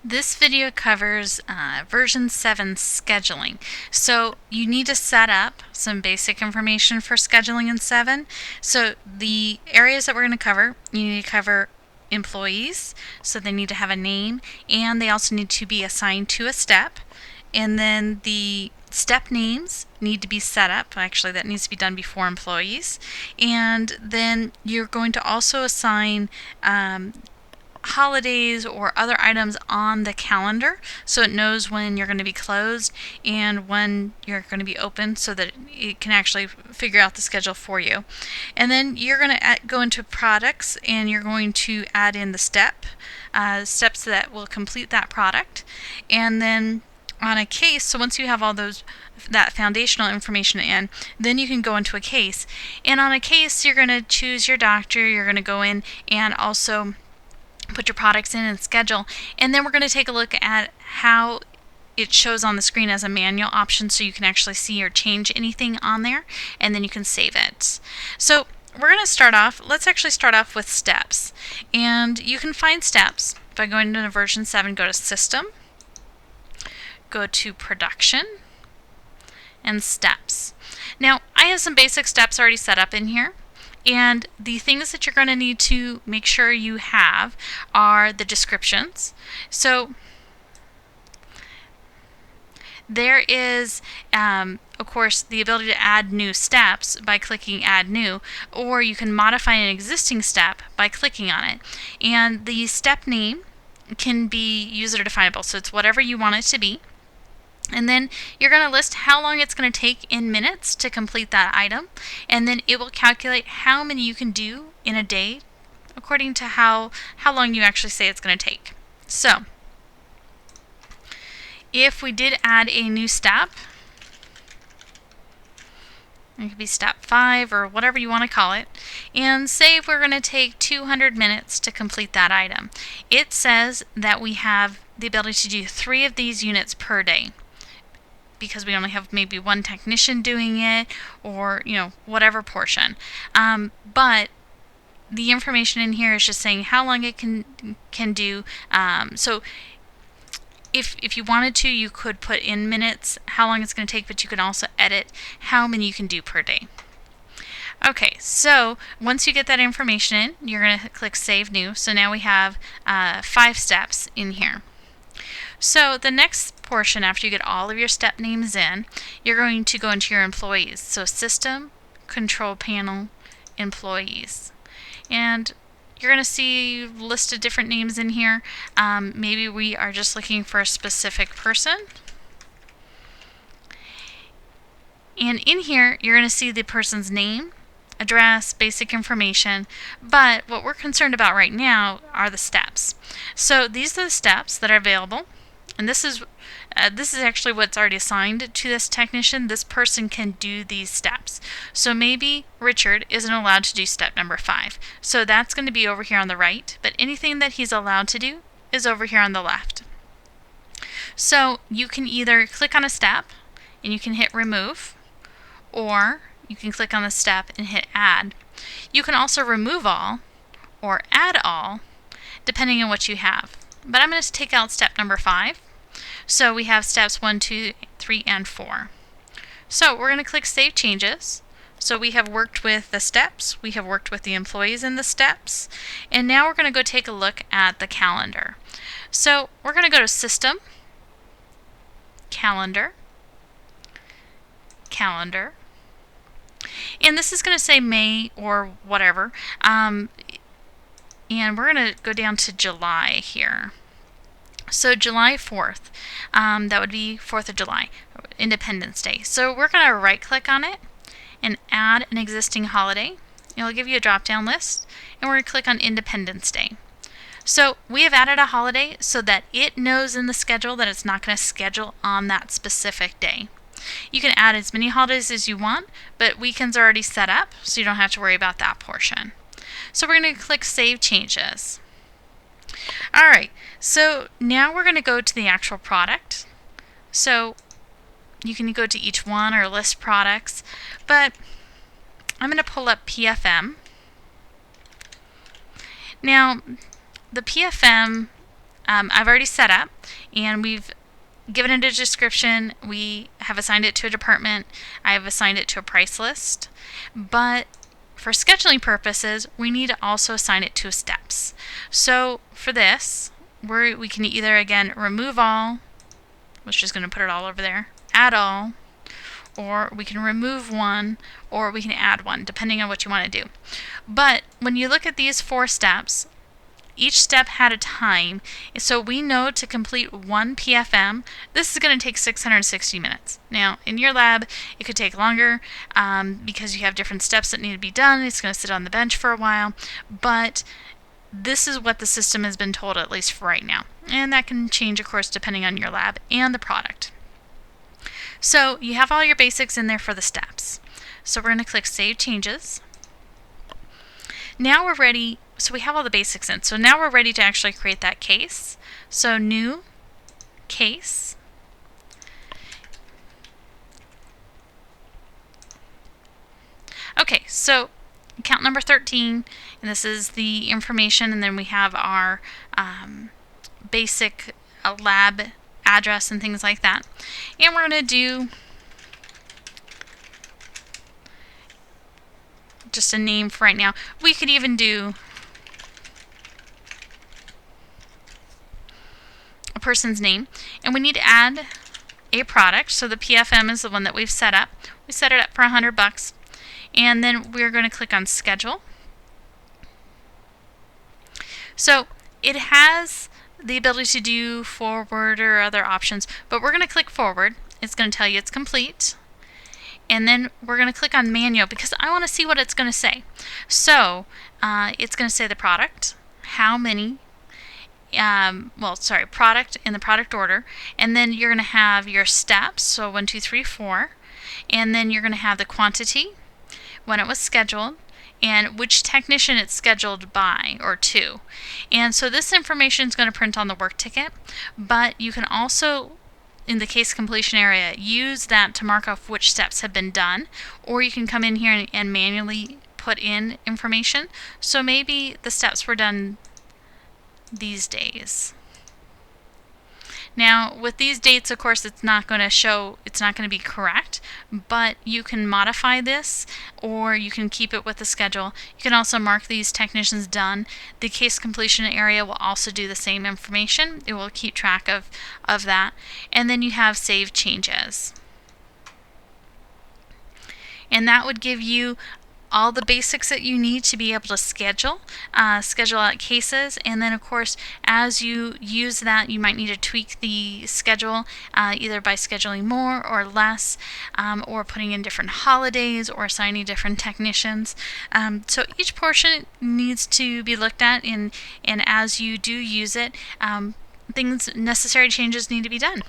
This video covers version 7 scheduling. So you need to set up some basic information for scheduling in 7. So the areas that we're going to cover, you need to cover employees, so they need to have a name, and they also need to be assigned to a step. And then the step names need to be set up. Actually, that needs to be done before employees. And then you're going to also assign holidays or other items on the calendar so it knows when you're going to be closed and when you're going to be open so that it can actually figure out the schedule for you. And then you're going to go into products and you're going to add in the steps that will complete that product. And then on a case, so once you have all that foundational information in, then you can go into a case. And on a case, you're going to choose your doctor, you're going to go in and also put your products in and schedule, and then we're going to take a look at how it shows on the screen as a manual option so you can actually see or change anything on there, and then you can save it. So we're going to start off, let's actually start off with steps. And you can find steps by going to version 7, go to System, go to Production, and Steps. Now, I have some basic steps already set up in here. And the things that you're going to need to make sure you have are the descriptions. So there is, of course, the ability to add new steps by clicking Add New, or you can modify an existing step by clicking on it. And the step name can be user definable, so it's whatever you want it to be. And then you're going to list how long it's going to take in minutes to complete that item, and then it will calculate how many you can do in a day according to how long you actually say it's going to take. So if we did add a new step, it could be step 5 or whatever you want to call it, and say we're going to take 200 minutes to complete that item. It says that we have the ability to do 3 of these units per day, because we only have maybe one technician doing it, or whatever portion. But the information in here is just saying how long it can do. So if you wanted to, you could put in minutes how long it's going to take, but you can also edit how many you can do per day. Okay, so once you get that information in, you're going to click Save New. So now we have 5 steps in here. So the next portion, after you get all of your step names in, you're going to go into your employees. So System, Control Panel, Employees. And you're going to see a list of different names in here. Maybe we are just looking for a specific person. And in here, you're going to see the person's name, address, basic information, but what we're concerned about right now are the steps. So these are the steps that are available. And this is actually what's already assigned to this technician. This person can do these steps. So maybe Richard isn't allowed to do step number 5. So that's going to be over here on the right, but anything that he's allowed to do is over here on the left. So you can either click on a step and you can hit Remove, or you can click on the step and hit Add. You can also remove all or add all depending on what you have. But I'm going to take out step number 5. So we have steps 1, 2, 3, and 4. So we're going to click Save Changes. So we have worked with the steps, we have worked with the employees in the steps, and now we're going to go take a look at the calendar. So we're going to go to System, Calendar, Calendar, and this is going to say May or whatever. And we're going to go down to July here. So July 4th, that would be 4th of July, Independence Day. So we're going to right click on it and add an existing holiday. It'll give you a drop down list, and we're going to click on Independence Day. So we have added a holiday so that it knows in the schedule that it's not going to schedule on that specific day. You can add as many holidays as you want, but weekends are already set up, so you don't have to worry about that portion. So we're going to click Save Changes. Alright, so now we're going to go to the actual product. So you can go to each one or list products, but I'm going to pull up PFM. Now, the PFM I've already set up, and we've given it a description. We have assigned it to a department. I have assigned it to a price list. But for scheduling purposes, we need to also assign it to steps. So for this, we can either, again, remove all, which is going to put it all over there, add all, or we can remove one, or we can add one, depending on what you want to do. But when you look at these 4 steps, each step had a time, so we know to complete one PFM, this is going to take 660 minutes. Now, in your lab, it could take longer because you have different steps that need to be done. It's going to sit on the bench for a while, but this is what the system has been told, at least for right now. And that can change, of course, depending on your lab and the product. So you have all your basics in there for the steps. So we're going to click Save Changes. Now we're ready. So we have all the basics in. So now we're ready to actually create that case. So New Case. Okay, so account number 13, and this is the information, and then we have our basic lab address and things like that. And we're going to do just a name for right now. We could even do a person's name, and we need to add a product. So the PFM is the one that we've set up. We set it up for $100, and then we're going to click on Schedule. So it has the ability to do forward or other options, but we're going to click forward. It's going to tell you it's complete. And then we're going to click on manual because I want to see what it's going to say. So it's going to say the product, how many, product in the product order, and then you're going to have your steps, so 1, 2, 3, 4, and then you're going to have the quantity, when it was scheduled, and which technician it's scheduled by or to. And so this information is going to print on the work ticket, but you can also, in the case completion area, use that to mark off which steps have been done, or you can come in here and manually put in information. So maybe the steps were done these days. Now with these dates, of course, it's not going to be correct, but you can modify this or you can keep it with the schedule. You can also mark these technicians done. The case completion area will also do the same information. It will keep track of that. And then you have Save Changes. And that would give you all the basics that you need to be able to schedule out cases. And then, of course, as you use that, you might need to tweak the schedule either by scheduling more or less, or putting in different holidays or assigning different technicians. So each portion needs to be looked at, and as you do use it, necessary changes need to be done.